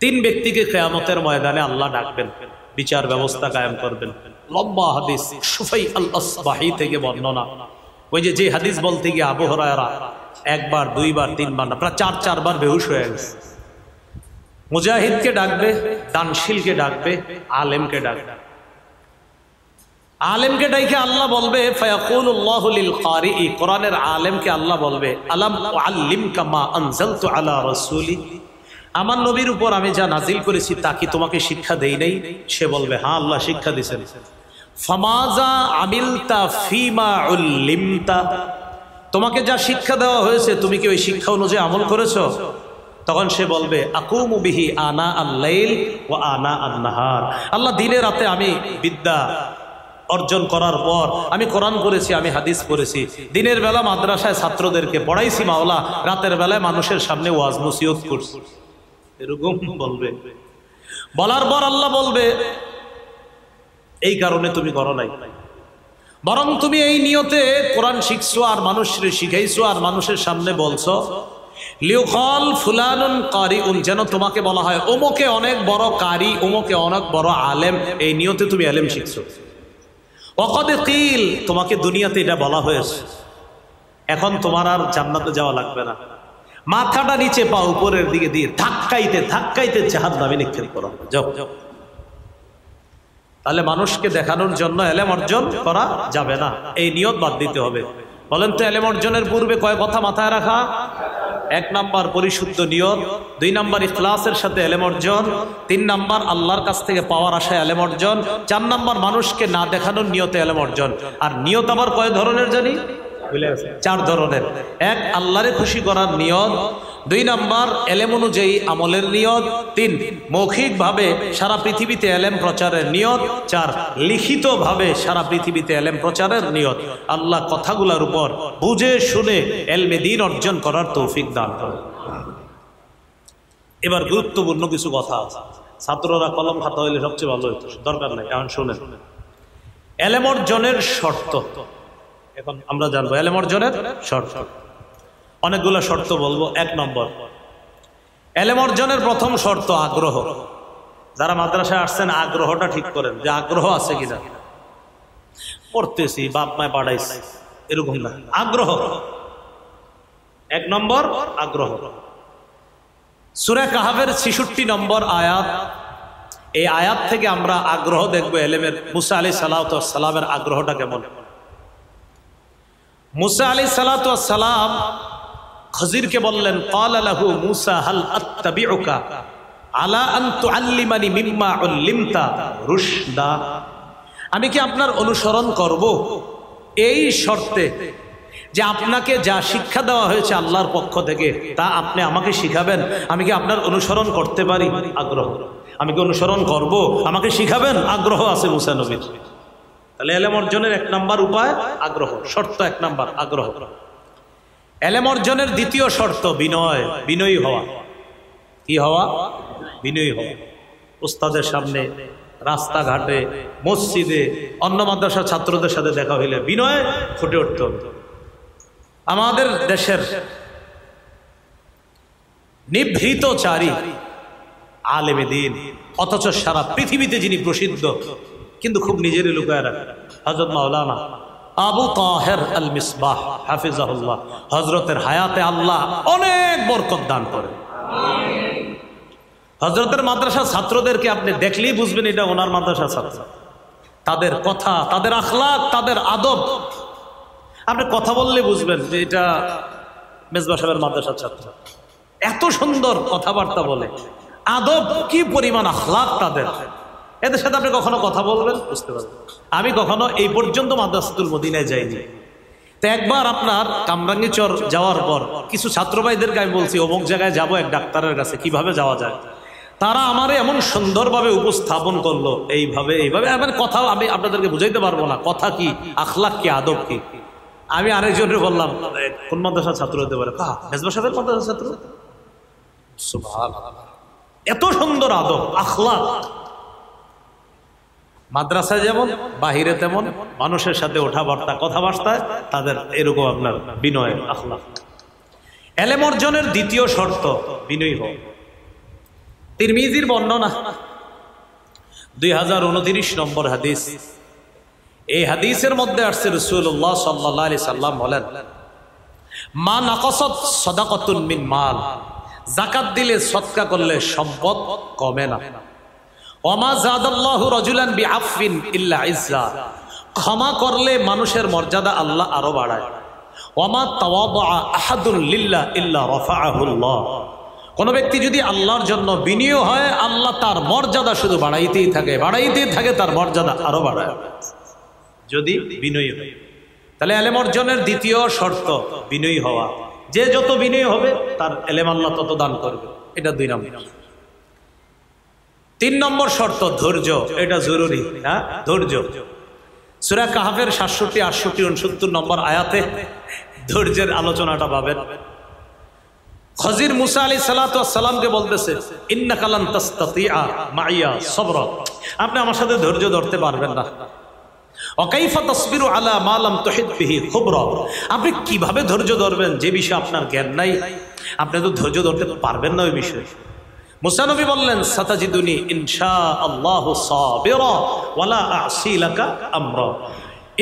তিন ব্যক্তিকে কিয়ামতের ময়দানে আল্লাহ ডাকবেন, বিচার ব্যবস্থা কায়েম করবেন। লম্বা হাদিস, সুফাই আল আসবাহি থেকে বর্ণনা। ওই যে হাদিস বলতে গিয়ে আবু হুরায়রা একবার, দুইবার, তিনবার না, প্রায় চারবার বেহুশ হয়ে গেছে। মুজাহিদকে ডাকবে, দানশীলকে ডাকবে, আলেমকে ডাকবে। আলেমকে ডাইকে আল্লাহ বলবে, ফায়াকুলুল্লাহু লিল কারিই, কোরআনের আলেমকে আল্লাহ বলবে, আলাম উআল্লিমকা মা আনজালতু আলা রাসূলি, আমার নবীর উপর আমি যা নাজিল করেছি তা কি তোমাকে শিক্ষা দেই নাই? সে বলবে, হ্যাঁ আল্লাহ শিক্ষা দিয়েছেন। ফামাযা আমিলতা ফিমা উল্লিমতা, তোমাকে যা শিক্ষা দেওয়া হয়েছে তুমি কি ওই শিক্ষা অনুযায়ী আমল করেছো? তখন সে বলবে, আকুমু বিহি আনা আল-লাইল ওয়া আনা আন-নাহার, আল্লাহ দিনে রাতে আমি বিদ্যা অর্জন করার পর আমি কোরআন পড়েছি, আমি হাদিস পড়েছি, দিনের বেলা মাদ্রাসায় ছাত্রদেরকে পড়াইছি মাওলা, রাতের বেলায় মানুষের সামনে ওয়াজ নসিহত করছি। এরকম বলবে। বলার পর আল্লাহ বলবে, এই কারণে তুমি করো নাই, বরং তুমি এই নিয়তে কোরআন শিখছো আর মানুষের শিখাইছো আর মানুষের সামনে বলছো, লিউকাল ফুলানুন কারিউন, যেন তোমাকে বলা হয় ওমকে অনেক বড় কারি, ওমকে অনেক বড় আলেম, এই নিয়তে তুমি আলেম শিখছো। ওয়াকাদ কিল, তোমাকে দুনিয়াতে এটা বলা হয়েছে, এখন তোমার আর জান্নাতে যাওয়া লাগবে না, মাথাটা নিচে পা উপরের দিকে দিয়ে ধাক্কাইতে ধাক্কাইতে জাহান্নামে নিক্ষেপ করো, যাও। তাহলে মানুষকে দেখানোর জন্য এলেম অর্জন করা যাবে না, এই নিয়ত বাদ দিতে হবে। বলেন তো এলেম অর্জনের পূর্বে কয় কথা মাথায় রাখা? 1 নাম্বার পরিশুদ্ধ নিয়ত, 2 নাম্বার ইখলাসের সাথে এলেম অর্জন, 3 নাম্বার আল্লাহর কাছ থেকে পাওয়ার আশায় এলেম অর্জন, 4 নাম্বার মানুষকে না দেখানোর নিয়তে এলেম অর্জন। আর নিয়ত আবার কয় ধরনের জানি? 4 ধরনের। 1 আল্লাহরে খুশি করার নিয়ত, 2 নাম্বার এলেম অনুযায়ী আমলের নিয়ত, 3 মৌখিকভাবে সারা পৃথিবীতে এলেম প্রচারের নিয়ত, 4 লিখিতভাবে সারা পৃথিবীতে এলেম প্রচারের নিয়ত। আল্লাহ কথাগুলোর উপর বুঝে শুনে এলমে দ্বীন অর্জন করার তৌফিক দান করেন। এবার গুরুত্বপূর্ণ কিছু কথা আছে, ছাত্ররা কলম খাতা হইলে সবচেয়ে ভালো হইতো, দরকার নাই, এখন শুনেন। এলেম অর্জনের শর্ত এখন আমরা জানবো। এলেম অর্জনের শর্ত অনেকগুলো শর্ত বলবো। 1 নম্বর, এলেম অর্জনের প্রথম শর্ত আগ্রহ। যারা মাদ্রাসায় আসছেন আগ্রহটা ঠিক করেন, যে আগ্রহ আছে কিনা। পড়তেছি, বাপ মায় পাঠাইছি, এরকম না, আগ্রহ। 1 নম্বর আগ্রহ। সূরা কাহফের 66 নম্বর আয়াত, এই আয়াত থেকে আমরা আগ্রহ দেখবো এলেমের। মুসা আলাইহিস সালাতু ওয়াস সালামের আগ্রহটা কেমন। মুসা আলাইহিস সালাতু ওয়াস সালাম খজিরকে বললেন, ক্বালা লাহু মুসা হাল আত্তাবিউকা আলা আন তুআল্লিমানি মিম্মা উল্লিমতা রুশদা, আমি কি আপনার অনুসরণ করব এই শর্তে যে আপনাকে যা শিক্ষা দেওয়া হয়েছে আল্লাহর পক্ষ থেকে তা আপনি আমাকে শিখাবেন, আমি কি আপনার অনুসরণ করতে পারি? আগ্রহ। আমি কি অনুসরণ করব, আমাকে শিখাবেন? আগ্রহ আছে মুসা নবীর। তাহলে এলেম অর্জনের 1 নাম্বার উপায় আগ্রহ, শর্ত 1 নাম্বার আগ্রহ। এলেম অর্জনের দ্বিতীয় শর্ত বিনয়, বিনয়ী হওয়া। কি হওয়া? বিনয়ী হওয়া। উস্তাদের সামনে, রাস্তাঘাটে, মসজিদে, অন্য মাদ্রাসার ছাত্রদের সাথে দেখা হইলে বিনয় ফুটে উঠতে হবে। আমাদের দেশের নিভৃতচারী আলেমে দ্বীন, অথচ সারা পৃথিবীতে যিনি প্রসিদ্ধ কিন্তু খুব নিজেরই লুকায় রাখে, হযরত মাওলানা আবু তাহের আল মিসবাহ হাফিজাহুল্লাহ, হযরতের হায়াতে আল্লাহ অনেক বরকত দান করেন। হযরতের মাদ্রাসার ছাত্রদেরকে আপনি দেখলেই বুঝবেন এটা ওনার মাদ্রাসার ছাত্র। তাদের কথা, তাদের আখলাক, তাদের আদব, আপনি কথা বললে বুঝবেন যে এটা মেজবা সাহেবের মাদ্রাসার ছাত্র। এত সুন্দর কথাবার্তা বলে, আদব, কি পরিমাণ আখলাক তাদের, এদের সাথে আপনি কখনো কথা বলবেন বুঝতে পারবেন। আমি কখনো এই পর্যন্ত মাদ্রাসাতুল মদিনায় যাইনি। তো একবার আপনার কামরাঙ্গীচর যাওয়ার পর কিছু ছাত্র ভাইদেরকে আমি বলছি অমুক জায়গায় যাব এক ডাক্তারের কাছে, কিভাবে যাওয়া যায়। তারা আমারে এমন সুন্দরভাবে উপস্থাপন করলো, এইভাবে এইভাবে, মানে কথা আমি আপনাদেরকে বুঝাইতে পারবো না, কথা কি, আখলাক কি, আদব কি। আমি আরেকজনের বললাম, কোন মাদ্রাসার ছাত্র হতে পারে? মেজবা সাহেবের মাদ্রাসার ছাত্র। সুবহানাল্লাহ, এত সুন্দর আদব, আখলাক। মাদ্রাসায় যেমন বাহিরে তেমন, মানুষের সাথে ওঠাবার্তা, কথাবার্তায় তাদের এরকম আপনার বিনয়, আখলাক। এলেম অর্জনের দ্বিতীয় শর্ত বিনয়ী হও। তিরমিজির বর্ণনা 2029 নম্বর হাদিস। এই হাদিসের মধ্যে আসছে রাসূলুল্লাহ সাল্লাল্লাহু আলাইহি সাল্লাম বলেন, মা নাকাসাত সাদাকাতুন মিন মাল, যাকাত দিলে সদকা করলে সম্পদ কমে না। ওমা যাদাল্লাহু রাজুলান বিআফিন ইল্লা ইজ্জা, ক্ষমা করলে মানুষের মর্যাদা আল্লাহ আরো বাড়ায়। ওমা তাওয়াদা আহাদুন লিল্লাহ ইল্লা রাফাআহুল্লাহ, কোন ব্যক্তি যদি আল্লাহর জন্য বিনয়ী হয় আল্লাহ তার মর্যাদা শুধু বাড়াইতেই থাকে, তার মর্যাদা আরো বাড়ায় যদি বিনয়ী হয়। তাহলে এলেম অর্জনের দ্বিতীয় শর্ত বিনয়ী হওয়া। যে যত বিনয়ী হবে তার এলেম আল্লাহ তত দান করবে, এটা 2 নম্বর। 3 নম্বর শর্ত ধৈর্য, এটা জরুরি। হ্যাঁ, ধৈর্য। সূরা কাহফের 67, 68, 69 নম্বর আয়াতে ধৈর্যের আলোচনাটা পাবেন। খজির মুসা আলাইহিস সালাতু ওয়াস সালামকে বলতেছে, ইন্নাকা লান তাসতাতিআ মাইয়া সবরা, আপনি আমার সাথে ধৈর্য ধরতে পারবেন না। ওয়াকাইফা তাসবিরু আলা মা লাম তুহিত বিহি খুবরা, আপনি কিভাবে ধৈর্য ধরবেন যে বিষয়ে আপনার জ্ঞান নাই? আপনি তো ধৈর্য ধরতে পারবেন না ওই বিষয়ে। মুসা নবী বললেন, সাতাজিদুনি ইনশাআল্লাহু সাবিরা ওয়ালা আ'সি লাকা আমরা,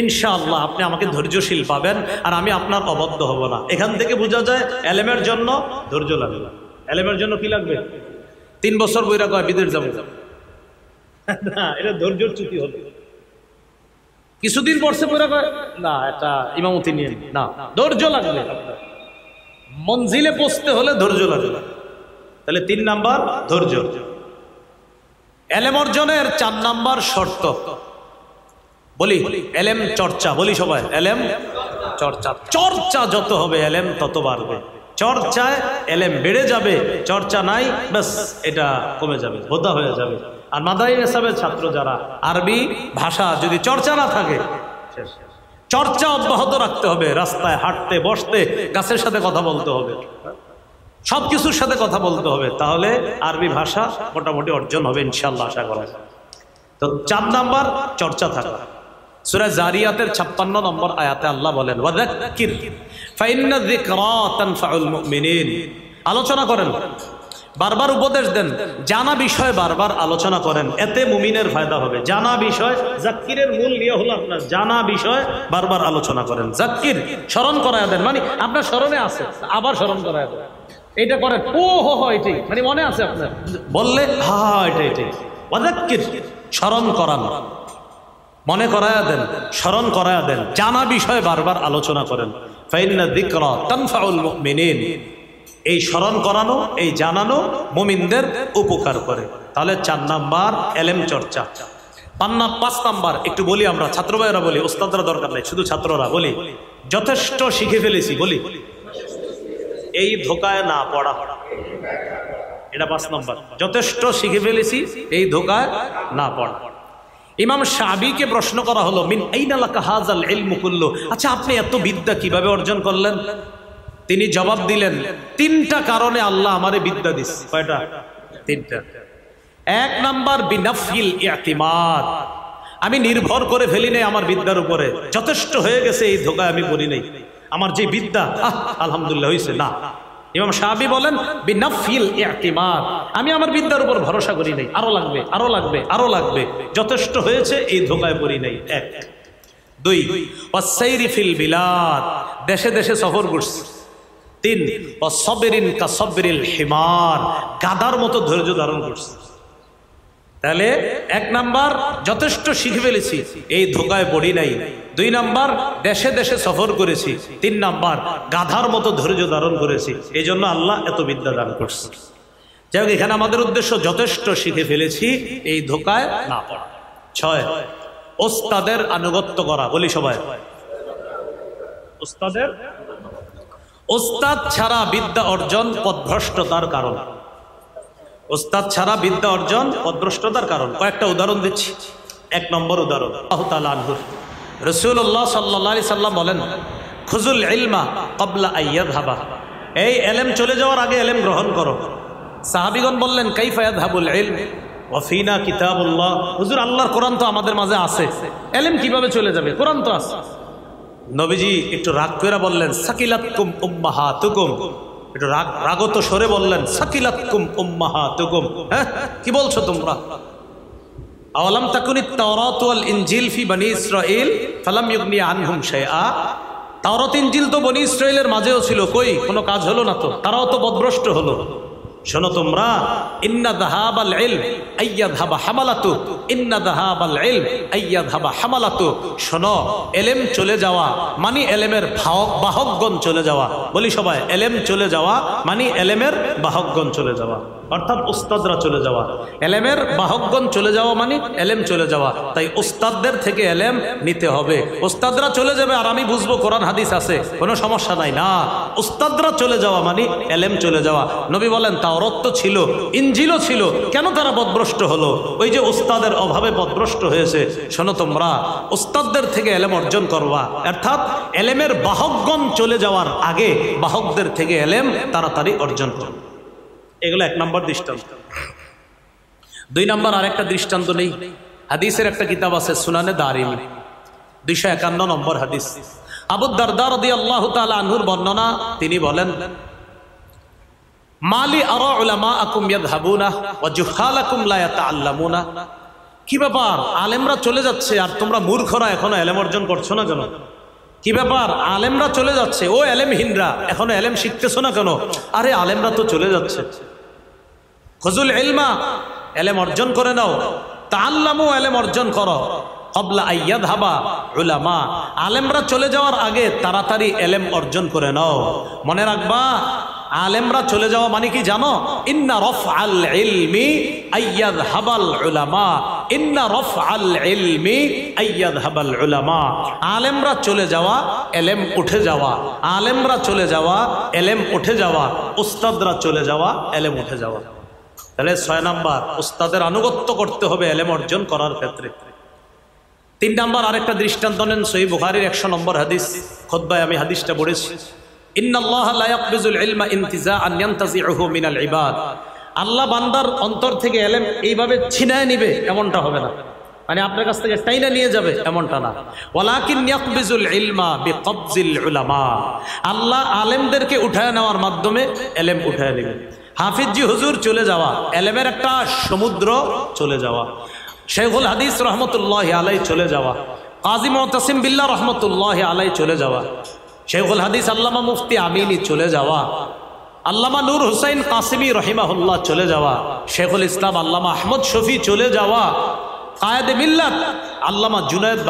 ইনশাআল্লাহ আপনি আমাকে ধৈর্যশীল পাবেন আর আমি আপনার অবাধ্য হব না। এখান থেকে বোঝা যায় এলেমের জন্য ধৈর্য লাগবে। এলেমের জন্য কি লাগবে? 3 বছর বইরা কয় বিদেশ যাবো না, এটা ধৈর্যের চ্যুতি হলো। কিছুদিন পরছে বইরা কয় না, এটা ইমামতি নিয়ে না, ধৈর্য লাগবে। মঞ্জিলে পৌঁছতে হলে ধৈর্য লাগবে। তাহলে 3 নাম্বার ধৈর্য। এলেম অর্জনের 4 নাম্বার শর্ত বলি এলেম চর্চা। বলি সবাই এলেম চর্চা। চর্চা যত হবে এলেম তত বাড়বে। চর্চায় এলেম বেড়ে যাবে, চর্চা নাই ব্যাস এটা কমে যাবে, বোধা হয়ে যাবে। আর মাদারিস হিসাবে ছাত্র যারা, আরবি ভাষা যদি চর্চা না থাকে, চর্চা অব্যাহত রাখতে হবে। রাস্তায় হাঁটতে বসতে গাছের সাথে কথা বলতে হবে, সবকিছুর সাথে কথা বলতে হবে, তাহলে আরবি ভাষা মোটামুটি অর্জন হবে ইনশাআল্লাহ, আশা করা যায়। তো 4 নাম্বার চর্চা থাকা। সূরা জারিয়াতের 56 নম্বর আয়াতে আল্লাহ বলেন, ওয়াযাক্কির ফাইন্না যিকরা তানফাউল মুমিনিন, আলোচনা করেন, বারবার উপদেশ দেন, জানা বিষয় বারবার আলোচনা করেন, এতে মুমিনের ফায়দা হবে। জানা বিষয়, জাক্কিরের মূল নিয়ে হলো আপনার জানা বিষয় বারবার আলোচনা করেন। জাক্কির স্মরণ করায় দেন, মানে আপনার স্মরণে আছে আবার স্মরণ করায় দেন, এটা করেন, ও হো এটাই, মানে মনে আছে আপনার, বললে হা এটাই। ওয়াযাক্কির স্মরণ করান, মনে করায়া দেন, স্মরণ করায়া দেন, জানা বিষয় বারবার আলোচনা করেন। ফাইন্না যিকরা তানফাউল মুমিনিন, এই স্মরণ করানো, এই জানানো মুমিনদের উপকার করে। তাহলে 4 নাম্বার এলেম চর্চা। 5 নাম্বার একটু বলি আমরা, ছাত্র ভাইয়েরা বলি, ওস্তাদরা দরকার নেই, শুধু ছাত্ররা বলি, যথেষ্ট শিখে ফেলেছি, বলি এই ধোকায় না পড়া, এটা 5 নাম্বার। যথেষ্ট শিখে ফেলেছি, এই ধোকায় না পড়া। ইমাম শাফিকে প্রশ্ন করা হলো, মিন আইনা লাকা হাযাল ইলমু কুল্লু, আচ্ছা আপনি এত বিদ্যা কিভাবে অর্জন করলেন? তিনি জবাব দিলেন, 3টা কারণে আল্লাহ আমারে বিদ্যা দিস। কয়টা? 3টা। 1 নাম্বার বিনাফিল ইতিমাদ, আমি নির্ভর করে ফেলি নাই আমার বিদ্যার উপরে, যথেষ্ট হয়ে গেছে, এই ধোকায় আমি পড়ি নাই, আমার যে বিদ্যা আলহামদুলিল্লাহ হয়েছে না। ইমাম শাফি বলেন বিনাফিল ইতিমাদ, আমি আমার বিদ্যার উপর ভরসা করি নাই, আরো লাগবে আরো লাগবে আরো লাগবে, যথেষ্ট হয়েছে, এই ধোকায় পড়ি নাই। 1। 2 ওয়াসাইরি ফিল বিলাদ, দেশে দেশে সফর করছি। 3 ওয়াসবিরিন কাসবরিল হিমার, গাধার মতো ধৈর্য ধারণ করছি। তাহলে 1 নাম্বার যথেষ্ট শিখে ফেলেছি, এই ধোকায় পড়ি নাই। 2 নাম্বার দেশে দেশে সফর করেছি। 3 নাম্বার গাধার মতো ধৈর্য ধারণ করেছি, এই জন্য আল্লাহ এত বিদ্যা দান করছে। যাই হোক, এখানে আমাদের উদ্দেশ্য যথেষ্ট শিখে ফেলেছি, এই ধোকায় না পড়া। 6 ওস্তাদের আনুগত্য করা। বলি সবাই ওস্তাদের, ওস্তাদ ছাড়া বিদ্যা অর্জন পথভ্রষ্টতার কারণ। ওস্তাদ ছাড়া বিদ্যা অর্জন পথভ্রষ্টতার কারণ। কয়েকটা উদাহরণ দিচ্ছি। 1 নম্বর উদাহরণ, আল্লাহু তাআলা আনহু রাসূলুল্লাহ সাল্লাল্লাহু আলাইহি সাল্লাম বলেন, খুযুল ইলমা ক্বাবলা আইয়াযহাবা, এই এলেম চলে যাওয়ার আগে এলেম গ্রহণ করো। সাহাবীগণ বললেন, কাইফা ইয়াযহাবুল ইলম ওয়া ফিনা কিতাবুল্লাহ, হুজুর আল্লাহর কোরআন তো আমাদের মাঝে আছে, এলেম কিভাবে চলে যাবে? কোরআন তো আছে। নবীজি একটু রাগ করে বললেন, সাকিলাতকুম উম্মাহাতুকুম, একটু রাগত সরে বললেন, সাকিলাতকুম উম্মাহাতুকুম, হ্যাঁ কি বলছো তোমরা? আওয়ালাম তাকুনিত তাওরাত ওয়াল ইনজিল ফি বনি ইসরাঈল ফালাম ইউগনি আনহুম শাইআ। তাওরাত ইনজিল তো বনি ইসরাঈলের মাঝেও ছিল, কই কোনো কাজ হলো না তো, তারাও তো পথভ্রষ্ট হলো। শোনো তোমরা, ইন্না যাহাবাল ইলম আইয়াযহাবা হামালাতু, ইন্না যাহাবাল ইলম আইয়াযহাবা হামালাতু। শোনো, এলেম চলে যাওয়া মানে এলেমের বাহকগণ চলে যাওয়া। বলি সবাই, এলেম চলে যাওয়া মানে এলেমের বাহকগণ চলে যাওয়া, অর্থাৎ উস্তাদরা চলে যাওয়া। এলেমের বাহকগণ চলে যাওয়া মানে এলেম চলে যাওয়া। তাই উস্তাদদের থেকে এলেম নিতে হবে। উস্তাদরা চলে যাবে আর আমি বুঝবো কোরআন হাদিস আছে, কোনো সমস্যা নাই, না। উস্তাদরা চলে যাওয়া মানে এলেম চলে যাওয়া। নবী বলেন তাওরাত তো ছিল, ইনজিলও ছিল, কেন তারা পথভ্রষ্ট হলো? ওই যে উস্তাদের অভাবে পথভ্রষ্ট হয়েছে। শোনো তোমরা, উস্তাদদের থেকে এলেম অর্জন করবা, অর্থাৎ এলেমের বাহকগণ চলে যাওয়ার আগে বাহকদের থেকে এলেম তাড়াতাড়ি অর্জন করো। এগুলো এক নম্বর দৃষ্টান্ত। দুই নম্বর আরেকটা দৃষ্টান্ত নেই, হাদিসের একটা কিতাব আছে সুনানে দারিমি, 251 নম্বর হাদিস। আবু দারদা রাদিয়াল্লাহু তাআলা আনহুর বর্ণনা, তিনি বলেন, মালি আরা উলামাআকুম ইয়াযহাবুনা ওয়া জুহালাকুম লা ইয়াতাআল্লামুনা। কি ব্যাপার, আলেমরা চলে যাচ্ছে আর তোমরা মূর্খরা এখনো এলেম অর্জন করছো না কেন? কি ব্যাপার, আলেমরা চলে যাচ্ছে, ও এলেমহীনরা এখনো এলেম শিখতেছো না কেন? আরে আলেমরা তো চলে যাচ্ছে। খুজুল ইলমা, এলেম অর্জন করে নাও। তাআল্লামু, এলেম অর্জন করো। ক্বাবলা আইয়াযহাবা উলামা, আলেমরা চলে যাওয়ার আগে তাড়াতাড়ি এলেম অর্জন করে নাও। মনে রাখবা, আলেমরা চলে যাওয়া মানে কি জানো? ইন্না রাফআল ইলমি আইয়াযহাবাল উলামা, ইন্না রাফআল ইলমি আইয়াযহাবাল উলামা। আলেমরা চলে যাওয়া, এলেম উঠে যাওয়া। আলেমরা চলে যাওয়া, এলেম উঠে যাওয়া। উস্তাদরা চলে যাওয়া, এলেম উঠে যাওয়া। তাহলে 6 নাম্বার, উস্তাদের আনুগত্য করতে হবে এলেম অর্জন করার ক্ষেত্রে। 3 নাম্বার আরেকটা দৃষ্টান্ত নেন, সহিহ বুখারীর 100 নম্বর হাদিস। খুতবায় আমি হাদিসটা পড়েছি। ইন্নাল্লাহা লা ইয়াকবিজুল ইলমা ইনতিজাআন ইয়ানতাজিউহু মিনাল ইবাদ। আল্লাহ বান্দার অন্তর থেকে এলেম এইভাবে ছিনায় নিবে, এমনটা হবে না। মানে আপনার কাছ থেকে টাইনা নিয়ে যাবে, এমনটা না। ওয়ালাকিন ইয়াকবিজুল ইলমা বিকবজিল উলামা। আল্লাহ আলেমদেরকে উঠায় নেওয়ার মাধ্যমে এলেম উঠায় নেবে। হাফিজি হুজুর চলে যাওয়া, এলেমের একটা সমুদ্র চলে যাওয়া। শেখুল হাদিস রহমতুল্লাহি আলাইহি চলে যাওয়া। কাজী মুতাসিম বিল্লাহ রহমতুল্লাহি আলাইহি চলে যাওয়া। শেখুল হাদিস আল্লামা মুফতি আমিনী চলে যাওয়া। আল্লামা নূর হুসাইন কাসিমি রহিমাহুল্লাহ চলে যাওয়া। শেখুল ইসলাম আল্লামা আহমদ শফি চলে যাওয়া। কায়েদে মিল্লাত আল্লামা জুনায়েদ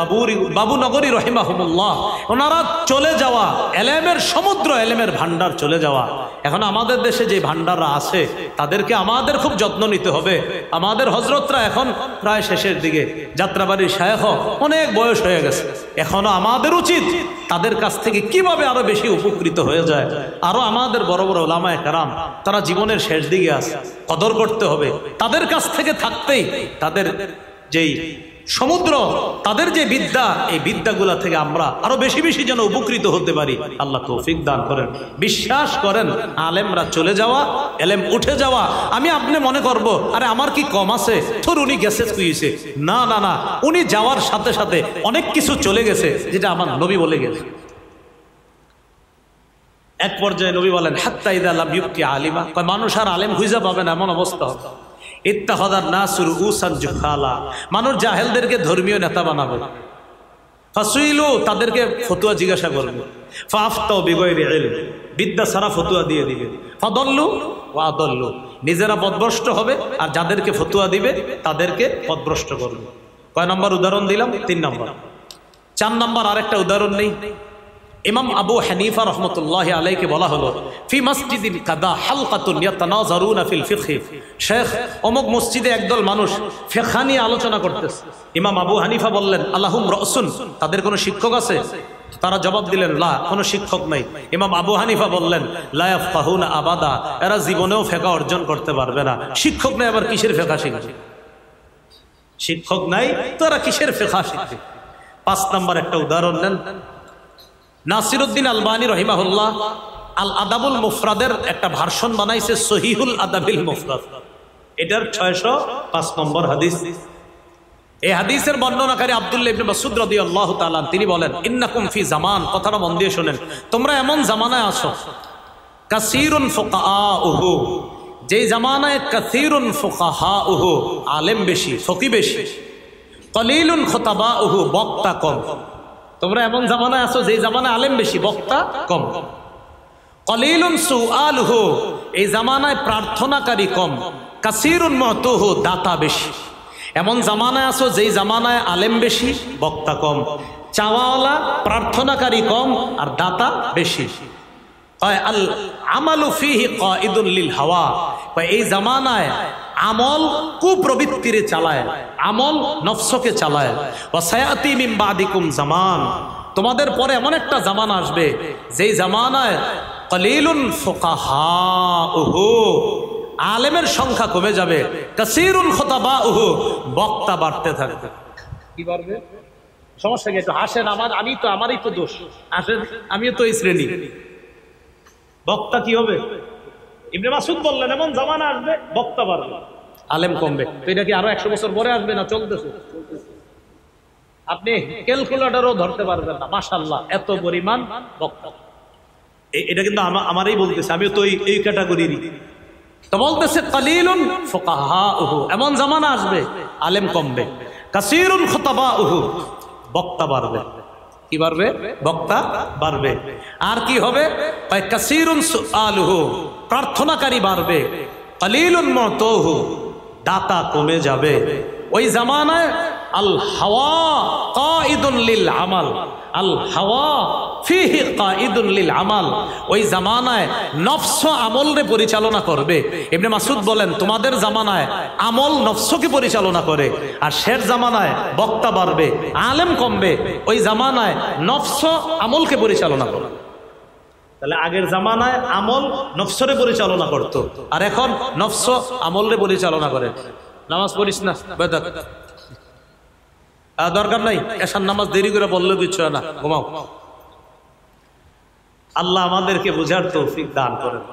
বাবুনগরী রহিমাহুল্লাহ, ওনারা চলে যাওয়া। এলেমের সমুদ্র, এলেমের ভান্ডার চলে যাওয়া। এখন আমাদের দেশে যে ভান্ডাররা আছে তাদেরকে আমাদের খুব যত্ন নিতে হবে। আমাদের হজরতরা এখন প্রায় শেষের দিকে, যাত্রাবাড়ির শায়খ অনেক বয়স হয়ে গেছে। এখনো আমাদের উচিত তাদের কাছ থেকে কিভাবে আরো বেশি উপকৃত হয়ে যায়। আরো আমাদের বড় বড় ওলামায়ে কেরাম, তারা জীবনের শেষ দিকে আছে, কদর করতে হবে তাদের কাছ থেকে থাকতেই। তাদের যেই সমুদ্র, তাদের যে বিদ্যা, এই বিদ্যাগুলা থেকে আমরা আরো বেশি বেশি যেন উপকৃত হতে পারি। আল্লাহ তৌফিক দান করেন। বিশ্বাস করেন, আলেমরা চলে যাওয়া, এলেম উঠে যাওয়া, আমি আপনি মনে করব আরে আমার কি কম আছে, তোর উনি গেছে কুইছে। না না না, উনি যাওয়ার সাথে সাথে অনেক কিছু চলে গেছে, যেটা আমার নবী বলে গেছে। এক পর্যায়ে নবী বলেন, হাত্তা ইযা লাম ইউবকি আলিমা, মানুষ আর আলেম খুঁজে পাবে না, এমন অবস্থা হবে। ইত্তাখাযান নাসু রুউসান জুহালা, মানুষ জাহেলদেরকে ধর্মীয় নেতা বানাবে। ফাসুইলু, তাদেরকে ফতোয়া জিজ্ঞাসা করবে। ফাআফতাউ বিগাইরি ইলম, বিদ্যা ছাড়া ফতোয়া দিয়ে দিবে। ফাদাল্লু ওয়া আদাল্লু, নিজেরা পথভ্রষ্ট হবে আর যাদেরকে ফতোয়া দিবে তাদেরকে পথভ্রষ্ট করবে। কয় নম্বর উদাহরণ দিলাম? 3 নম্বর। 4 নম্বর আরেকটা উদাহরণ নেই। ইমাম আবু হানিফা রহমতুল্লাহি আলাইহিকে বলা হলো, ফি মসজিদিন কাদা হালকাতুন ইয়াতানাজারুনা ফিল ফিকহি, শেখ অমুক মসজিদে একদল মানুষ ফিকহ নিয়ে আলোচনা করতেছে। ইমাম আবু হানিফা বললেন, আলাহুম রাসুন, তাদের কোনো শিক্ষক আছে? তারা জবাব দিলেন, লা, কোনো শিক্ষক নাই। ইমাম আবু হানিফা বললেন, লা ইয়াফকাহুনা আবাদা, এরা জীবনেও ফিকহ অর্জন করতে পারবে না। শিক্ষক নাই, আবার কিসের ফিকহ শিখবে? শিক্ষক নাই তো এরা কিসের ফিকহ শিখবে? 5 নম্বর একটা উদাহরণ নেন। নাসিরউদ্দিন আলবানী রহিমাহুল্লাহ আল আদাবুল মুফরাদের একটা ভার্সন বানাইছে, সহিহুল আদাবিল মুফরাদ। এটার 605 নম্বর হাদিস। এই হাদিসের বর্ণনাকারী আব্দুল্লাহ ইবনে মাসউদ রাদিয়াল্লাহু তাআলা তিনি বলেন, ইন্নাকুম ফি জামান, কথাটা মন দিয়ে শুনেন, তোমরা এমন জামানায় আছো কাসীরুন ফুকাহাউহু, যেই জামানায় কাসীরুন ফুকাহাউহু আলেম বেশি, ফকি বেশি, কলিলুন খুতাবাউহু বক্তা কম। তোমরা এমন জামানায় আছো যেই জামানায় আলেম বেশি, বক্তা কম। কলিলুন সুআলুহু, এই জামানায় প্রার্থনাকারী কম। কাসীরুন মুতুহু, দাতা বেশি। এমন জামানায় আছো যেই জামানায় আলেম বেশি, বক্তা কম। চাওয়াওয়ালা প্রার্থনাকারী কম আর দাতা বেশি। আল আমালু ফিহি কাইদুন লিল হাওয়া, এই জামানায় আমল কুপ্রবৃত্তিরে চালায়, আমল নফসকে চালায়। ওয়া সায়াতি মিন বাদিকুম জামান, তোমাদের পরে এমন একটা জামানা আসবে যেই জামানায় কলিলুন ফুকাহাউহু, আলেমের সংখ্যা কমে যাবে। কাসীরুন খুতাবাউহু, বক্তা বাড়তে থাকবে। কি বাড়বে? সমস্যা কি? একটু হাসেন, আমারই তো দোষ। হাসেন, আমিও তো এই শ্রেণী। বক্তা কি হবে? ইবনে মাসউদ বললেন এমন জামানা আসবে বক্তা বাড়বে, আলেম কমবে। তো এটা কি আরো 100 বছর পরে আসবে না চলতেছে? আপনি ক্যালকুলেটরও ধরতে পারবেন না। মাশাআল্লাহ, এত পরিমাণ বক্তা। এটা কিন্তু আমারই বলতেছে, আমিও তো এই ক্যাটাগরিরই। তো বলতেছে কালিলুন ফুকাহাউহু, এমন জামানা আসবে আলেম কমবে। কাসীরুন খুতাবাউহু, বক্তা বাড়বে। কি বাড়বে? বক্তা বাড়বে। আর কি হবে? কাসীরুন সুআলুহু, প্রার্থনাকারী বাড়বে। কলিলুন মুতুহু, দাতা কমে যাবে। ওই জামানায় আল হাওয়া কাইদুন লিল আমাল, আল হাওয়া ফিহি কাইদুন লিল আমাল, ওই জামানায় নফস আমলরে পরিচালনা করবে। ইবনে মাসউদ বলেন তোমাদের জামানায় আমল নফসকে পরিচালনা করে, আর শের জামানায় বক্তা বাড়বে, আলেম কমবে। ওই জামানায় নফস আমলকে পরিচালনা করে। তাহলে আগের জামানায় আমল নফসরে পরিচালনা করত, আর এখন নফস আমলরে পরিচালনা করে। নামাজ পড়িস না, দরকার নাই, এশার নামাজ দেরি করে বললে দিচ্ছ না, ঘুমাও। আল্লাহ আমাদেরকে বুঝার তৌফিক দান করেন।